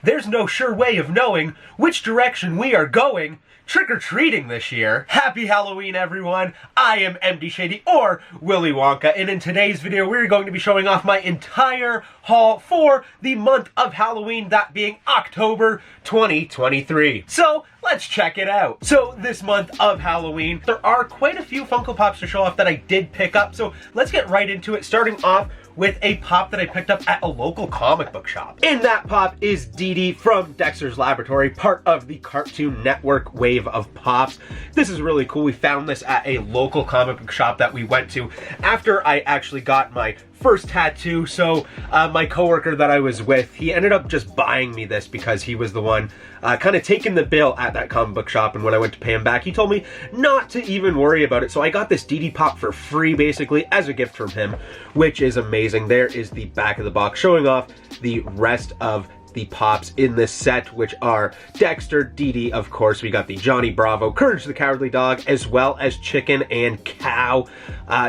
There's no sure way of knowing which direction we are going trick-or-treating this year. Happy Halloween, everyone. I am MD Shady, or Willy Wonka, and in today's video, we're going to be showing off my entire haul for the month of Halloween, that being October 2023. So, let's check it out. So, this month of Halloween, there are quite a few Funko Pops to show off that I did pick up, so let's get right into it, starting off with a pop that I picked up at a local comic book shop. And that pop is Dee Dee from Dexters Laboratory, part of the Cartoon Network wave of pops. This is really cool. We found this at a local comic book shop that we went to after I actually got my first tattoo. So my coworker that I was with, he ended up just buying me this because he was the one kind of taking the bill at that comic book shop, and when I went to pay him back, he told me not to even worry about it. So I got this Dee Dee pop for free, basically, as a gift from him, which is amazing. There is the back of the box showing off the rest of the pops in this set, which are Dexter, Dee Dee, of course, we got the Johnny Bravo, Courage the Cowardly Dog, as well as Chicken and Cow.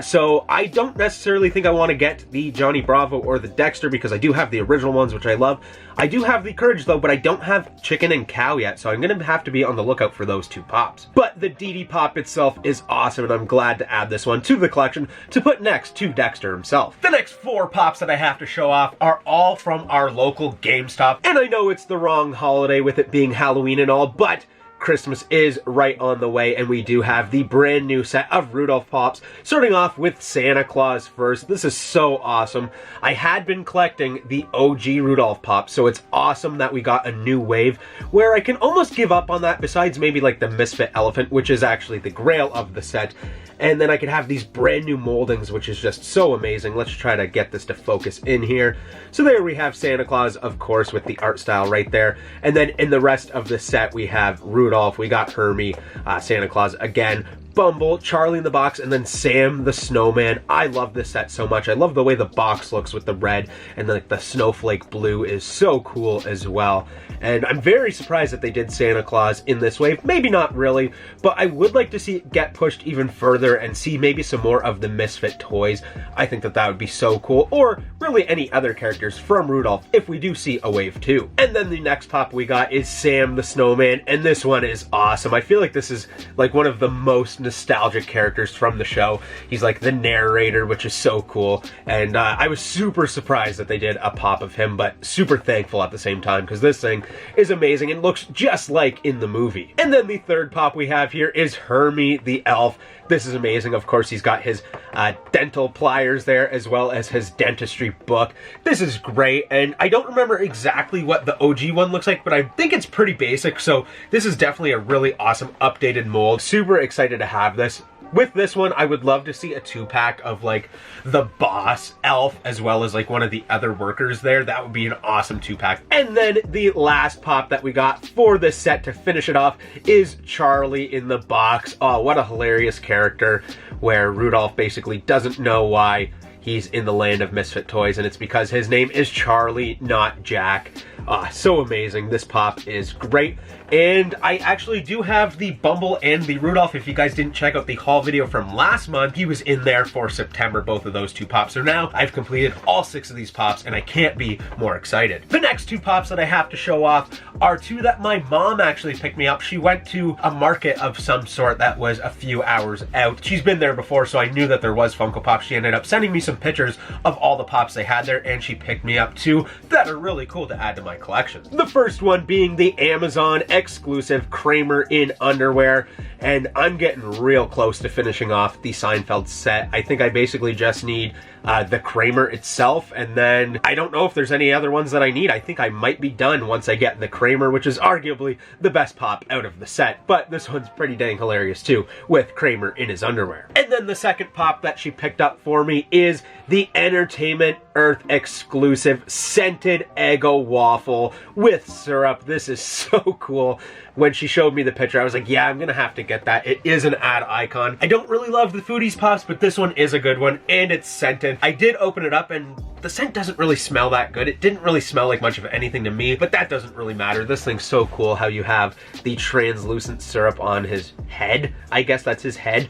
So I don't necessarily think I want to get the Johnny Bravo or the Dexter because I do have the original ones, which I love. I do have the Courage though, but I don't have Chicken and Cow yet, so I'm gonna have to be on the lookout for those two pops. But the Dee Dee pop itself is awesome, and I'm glad to add this one to the collection to put next to Dexter himself. The next four pops that I have to show off are all from our local GameStop. And I know it's the wrong holiday with it being Halloween and all, but Christmas is right on the way, and we do have the brand new set of Rudolph pops, starting off with Santa Claus first. This is so awesome. I had been collecting the OG Rudolph pops, so it's awesome that we got a new wave where I can almost give up on that, besides maybe like the Misfit Elephant, which is actually the grail of the set. And then I could have these brand new moldings, which is just so amazing. Let's try to get this to focus in here. So there we have Santa Claus, of course, with the art style right there. And then in the rest of the set, we have Rudolph, we got Hermie, Santa Claus again, Bumble, Charlie in the Box, and then Sam the Snowman. I love this set so much. I love the way the box looks with the red, and like the snowflake blue is so cool as well. And I'm very surprised that they did Santa Claus in this wave. Maybe not really, but I would like to see it get pushed even further and see maybe some more of the Misfit toys. I think that that would be so cool, or really any other characters from Rudolph if we do see a wave 2. And then the next pop we got is Sam the Snowman, and this one is awesome. I feel like this is like one of the most nostalgic characters from the show. He's like the narrator, which is so cool, and I was super surprised that they did a pop of him, but super thankful at the same time because this thing is amazing and looks just like in the movie. And then the third pop we have here is Hermie the Elf. This is amazing. Of course, he's got his dental pliers there, as well as his dentistry book. This is great, and I don't remember exactly what the OG one looks like, but I think it's pretty basic, so this is definitely a really awesome updated mold. Super excited to have this. With this one, I would love to see a 2-pack of like the boss elf as well as like one of the other workers there. That would be an awesome 2-pack. And then the last pop that we got for this set to finish it off is Charlie in the Box. Oh, what a hilarious character, where Rudolph basically doesn't know why he's in the land of misfit toys, and it's because his name is Charlie, not Jack. So amazing. This pop is great. And I actually do have the Bumble and the Rudolph. If you guys didn't check out the haul video from last month, he was in there for September, both of those two pops. So now I've completed all 6 of these pops, and I can't be more excited. The next 2 pops that I have to show off are 2 that my mom actually picked me up. She went to a market of some sort that was a few hours out. She's been there before, so I knew that there was Funko Pops. She ended up sending me some pictures of all the pops they had there, and she picked me up 2 that are really cool to add to my collection. The first one being the Amazon exclusive Kramer in underwear, and I'm getting real close to finishing off the Seinfeld set. I think I basically just need the Kramer itself, and then I don't know if there's any other ones that I need. I think I might be done once I get the Kramer, which is arguably the best pop out of the set, but this one's pretty dang hilarious too, with Kramer in his underwear. And then the second pop that she picked up for me is the Entertainment Earth exclusive scented Eggo waffle with syrup. This is so cool. When she showed me the picture, I was like, yeah, I'm gonna have to get that. It is an ad icon. I don't really love the Foodies pops, but this one is a good one, and it's scented. excited. I did open it up and the scent doesn't really smell that good. It didn't really smell like much of anything to me, but that doesn't really matter. This thing's so cool how you have the translucent syrup on his head. I guess that's his head.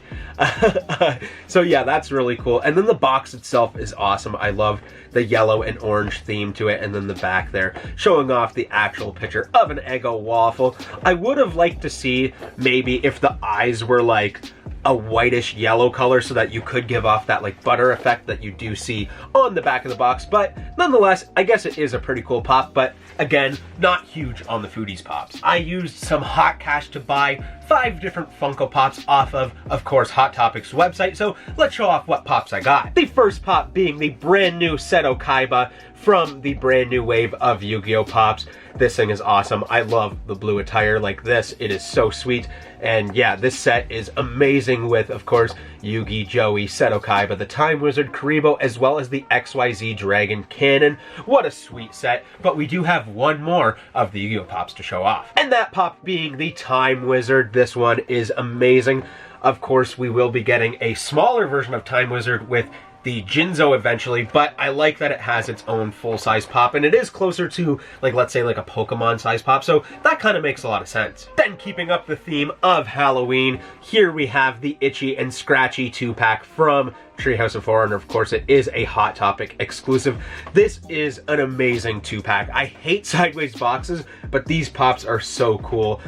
So yeah, that's really cool. And then the box itself is awesome. I love the yellow and orange theme to it, and then the back there showing off the actual picture of an Eggo waffle. I would have liked to see maybe if the eyes were like a whitish yellow color so that you could give off that like butter effect that you do see on the back of the box, but nonetheless, I guess it is a pretty cool pop, but again, not huge on the Foodies pops. I used some hot cash to buy 5 different Funko Pops off of course, Hot Topic's website, so let's show off what pops I got. The first pop being the brand new Seto Kaiba from the brand new wave of Yu-Gi-Oh! Pops. This thing is awesome. I love the blue attire like this. It is so sweet. And yeah, this set is amazing with, of course, Yugi, Joey, Seto Kaiba, the Time Wizard, Karibo, as well as the XYZ Dragon Cannon. What a sweet set. But we do have one more of the Yu-Gi-Oh! Pops to show off. And that pop being the Time Wizard. This one is amazing. Of course, we will be getting a smaller version of Time Wizard with the Jinzo eventually, but I like that it has its own full-size pop, and it is closer to, like, let's say, like a Pokemon-size pop, so that kind of makes a lot of sense. Then, keeping up the theme of Halloween, here we have the Itchy and Scratchy 2-pack from Treehouse of Horror, and of course it is a Hot Topic exclusive. This is an amazing 2-pack. I hate sideways boxes, but these pops are so cool.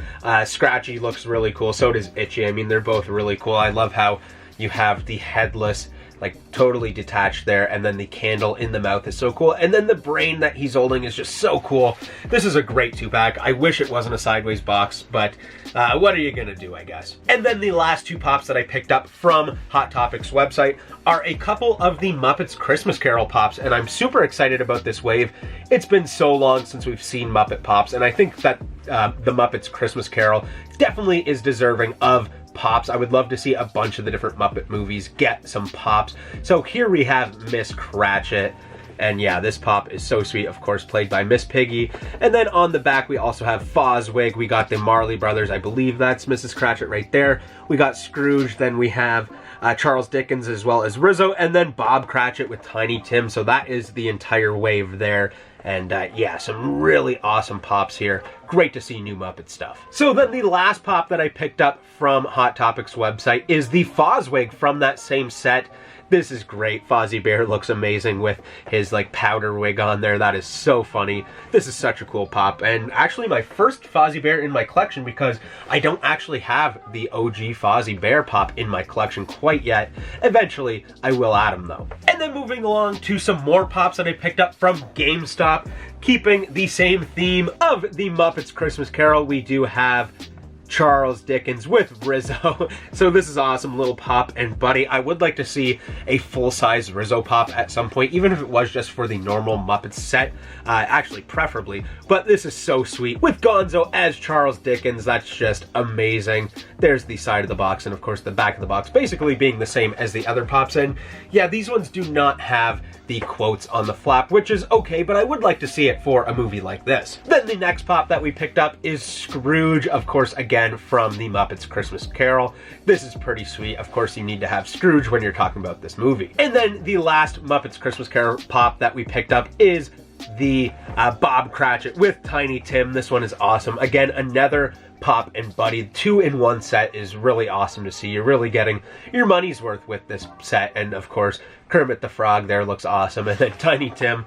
Scratchy looks really cool, so does Itchy. I mean, they're both really cool. I love how you have the headless, like totally detached there, and then the candle in the mouth is so cool, and then the brain that he's holding is just so cool. This is a great 2-pack. I wish it wasn't a sideways box, but what are you gonna do, I guess. And then the last 2 pops that I picked up from Hot Topic's website are a couple of the Muppets Christmas Carol pops, and I'm super excited about this wave. It's been so long since we've seen Muppet pops, and I think that the Muppets Christmas Carol definitely is deserving of pops. I would love to see a bunch of the different Muppet movies get some pops. So here we have Miss Cratchit, and yeah, this pop is so sweet, of course, played by Miss Piggy. And then on the back, we also have Foswig. We got the Marley Brothers. I believe that's Mrs. Cratchit right there. We got Scrooge. Then we have Charles Dickens as well as Rizzo, and then Bob Cratchit with Tiny Tim. So that is the entire wave there. And yeah, some really awesome pops here. Great to see new Muppet stuff. So then the last pop that I picked up from Hot Topic's website is the Foswig from that same set. This is great. Fozzie Bear looks amazing with his like powder wig on there. That is so funny. This is such a cool pop, and actually my first Fozzie Bear in my collection, because I don't actually have the OG Fozzie Bear pop in my collection quite yet. Eventually I will add them though. And then moving along to some more pops that I picked up from GameStop. Keeping the same theme of the Muppets Christmas Carol, we do have Charles Dickens with Rizzo. So this is awesome little pop, and buddy, I would like to see a full-size Rizzo pop at some point, even if it was just for the normal Muppets set, actually preferably, but this is so sweet. With Gonzo as Charles Dickens, that's just amazing. There's the side of the box, and of course the back of the box basically being the same as the other pops, and yeah, these ones do not have the quotes on the flap, which is okay, but I would like to see it for a movie like this. Then the next pop that we picked up is Scrooge, of course, again from the Muppets Christmas Carol. This is pretty sweet. Of course, you need to have Scrooge when you're talking about this movie. And then the last Muppets Christmas Carol pop that we picked up is the Bob Cratchit with Tiny Tim. This one is awesome. Again, another pop and buddy 2-in-1 set is really awesome to see. You're really getting your money's worth with this set, and of course Kermit the Frog there looks awesome, and then Tiny Tim,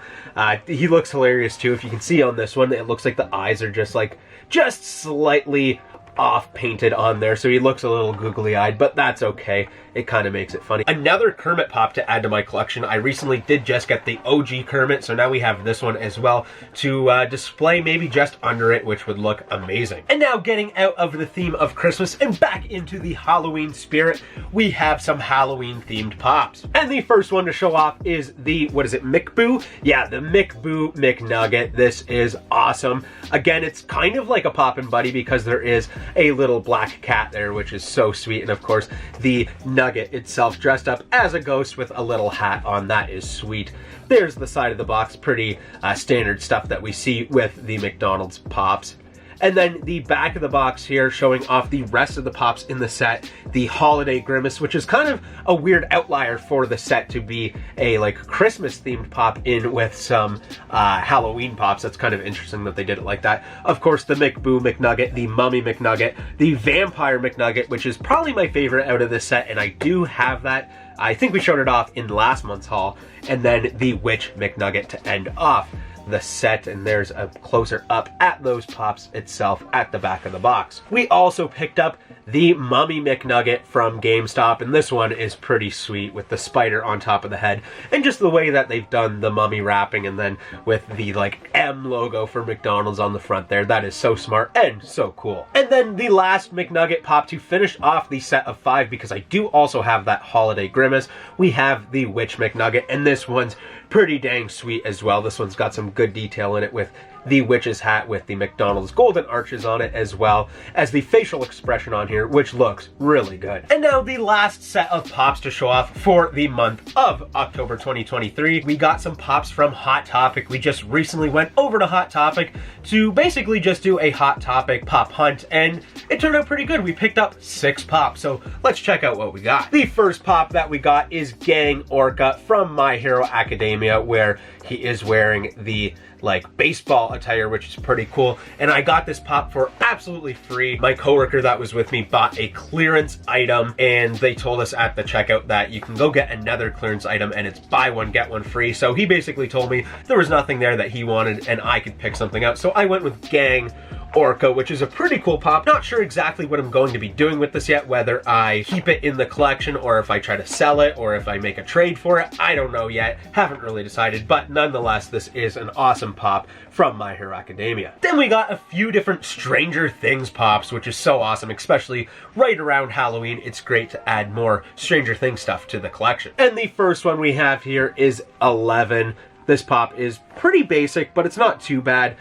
he looks hilarious too. If you can see on this one, it looks like the eyes are just slightly off painted on there, so he looks a little googly-eyed, but that's okay. It kind of makes it funny. Another Kermit pop to add to my collection. I recently did just get the OG Kermit, so now we have this one as well to display maybe just under it, which would look amazing. And now getting out of the theme of Christmas and back into the Halloween spirit, we have some Halloween themed pops. And the first one to show off is the, what is it, McBoo? Yeah, the McBoo McNugget. This is awesome. Again, it's kind of like a Poppin' Buddy because there is a little black cat there, which is so sweet. And of course, the Nugget itself dressed up as a ghost with a little hat on. That is sweet. There's the side of the box. Pretty standard stuff that we see with the McDonald's Pops. And then the back of the box here showing off the rest of the pops in the set. The Holiday Grimace, which is kind of a weird outlier for the set to be a like Christmas themed pop in with some Halloween pops. That's kind of interesting that they did it like that. Of course, the McBoo McNugget, the Mummy McNugget, the Vampire McNugget, which is probably my favorite out of this set, and I do have that. I think we showed it off in last month's haul. And then the Witch McNugget to end off the set, and there's a closer up at those pops itself at the back of the box. We also picked up the Mummy McNugget from GameStop, and this one is pretty sweet with the spider on top of the head and just the way that they've done the mummy wrapping, and then with the like M logo for McDonald's on the front there. That is so smart and so cool. And then the last McNugget pop to finish off the set of 5, because I do also have that Holiday Grimace, we have the Witch McNugget, and this one's pretty dang sweet as well. This one's got some good detail in it with the witch's hat with the McDonald's golden arches on it, as well as the facial expression on here, which looks really good. And now the last set of pops to show off for the month of October 2023. We got some pops from Hot Topic. We just recently went over to Hot Topic to basically just do a Hot Topic pop hunt, and it turned out pretty good. We picked up 6 pops, so let's check out what we got. The first pop that we got is Gang Orca from My Hero Academia, where he is wearing the like baseball attire, which is pretty cool. And I got this pop for absolutely free. My coworker that was with me bought a clearance item, and they told us at the checkout that you can go get another clearance item and it's buy one get one free. So he basically told me there was nothing there that he wanted and I could pick something out. So I went with Gang Orca, which is a pretty cool pop. Not sure exactly what I'm going to be doing with this yet, whether I keep it in the collection or if I try to sell it or if I make a trade for it. I don't know yet. Haven't really decided, but nonetheless, this is an awesome pop from My Hero Academia. Then we got a few different Stranger Things pops, which is so awesome, especially right around Halloween. It's great to add more Stranger Things stuff to the collection. And the first one we have here is 11. This pop is pretty basic, but it's not too bad.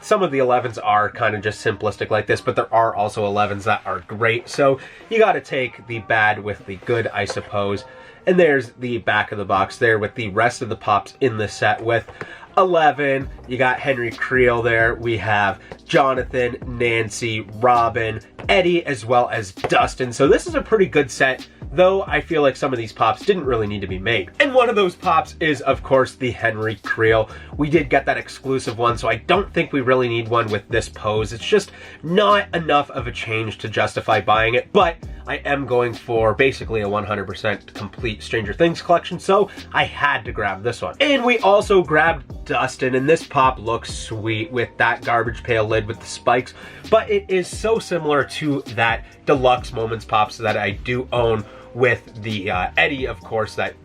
Some of the 11s are kind of just simplistic like this, but there are also 11s that are great. So you got to take the bad with the good, I suppose. And there's the back of the box there with the rest of the pops in the set with 11. You got Henry Creel there. We have Jonathan, Nancy, Robin, Eddie, as well as Dustin. So this is a pretty good set, though I feel like some of these pops didn't really need to be made. And one of those pops is, of course, the Henry Creel. We did get that exclusive one, so I don't think we really need one with this pose. It's just not enough of a change to justify buying it, but I am going for basically a 100% complete Stranger Things collection, so I had to grab this one. And we also grabbed Dustin, and this pop looks sweet with that garbage pail lid with the spikes, but it is so similar to that Deluxe Moments pops that I do own with the Eddie, of course, that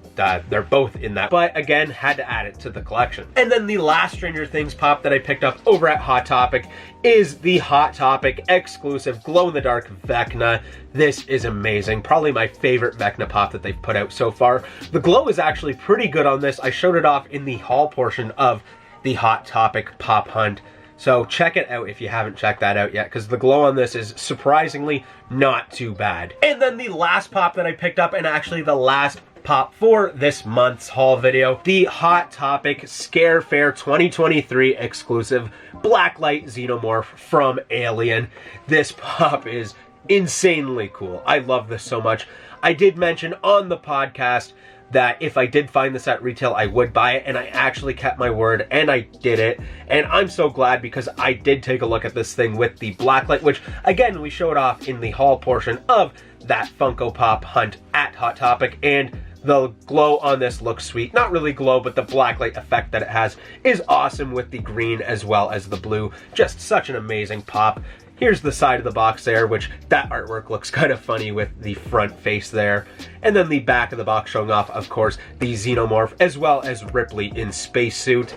they're both in that, but again, had to add it to the collection. And then the last Stranger Things pop that I picked up over at Hot Topic is the Hot Topic exclusive glow-in-the-dark Vecna. This is amazing. Probably my favorite Vecna pop that they've put out so far. The glow is actually pretty good on this. I showed it off in the haul portion of the Hot Topic pop hunt. So check it out if you haven't checked that out yet, because the glow on this is surprisingly not too bad. And then the last pop that I picked up, and actually the last pop for this month's haul video, the Hot Topic Scare Fair 2023 exclusive Blacklight Xenomorph from Alien. This pop is insanely cool. I love this so much. I did mention on the podcast that if I did find this at retail, I would buy it, and I actually kept my word, and I did it. And I'm so glad, because I did take a look at this thing with the blacklight, which, again, we showed off in the haul portion of that Funko Pop hunt at Hot Topic, and the glow on this looks sweet. Not really glow, but the blacklight effect that it has is awesome with the green as well as the blue. Just such an amazing pop. Here's the side of the box there, which that artwork looks kind of funny with the front face there. And then the back of the box showing off, of course, the Xenomorph as well as Ripley in spacesuit.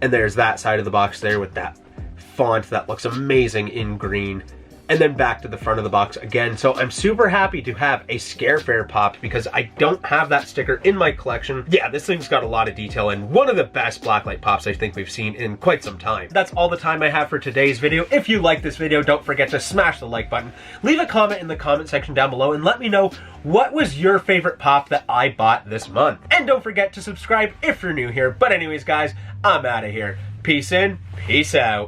And there's that side of the box there with that font that looks amazing in green. And then back to the front of the box again. So I'm super happy to have a Scare Fair pop, because I don't have that sticker in my collection. Yeah, this thing's got a lot of detail, and one of the best blacklight pops I think we've seen in quite some time. That's all the time I have for today's video. If you like this video, don't forget to smash the like button. Leave a comment in the comment section down below and let me know what was your favorite pop that I bought this month. And don't forget to subscribe if you're new here. But anyways, guys, I'm out of here. Peace in, peace out.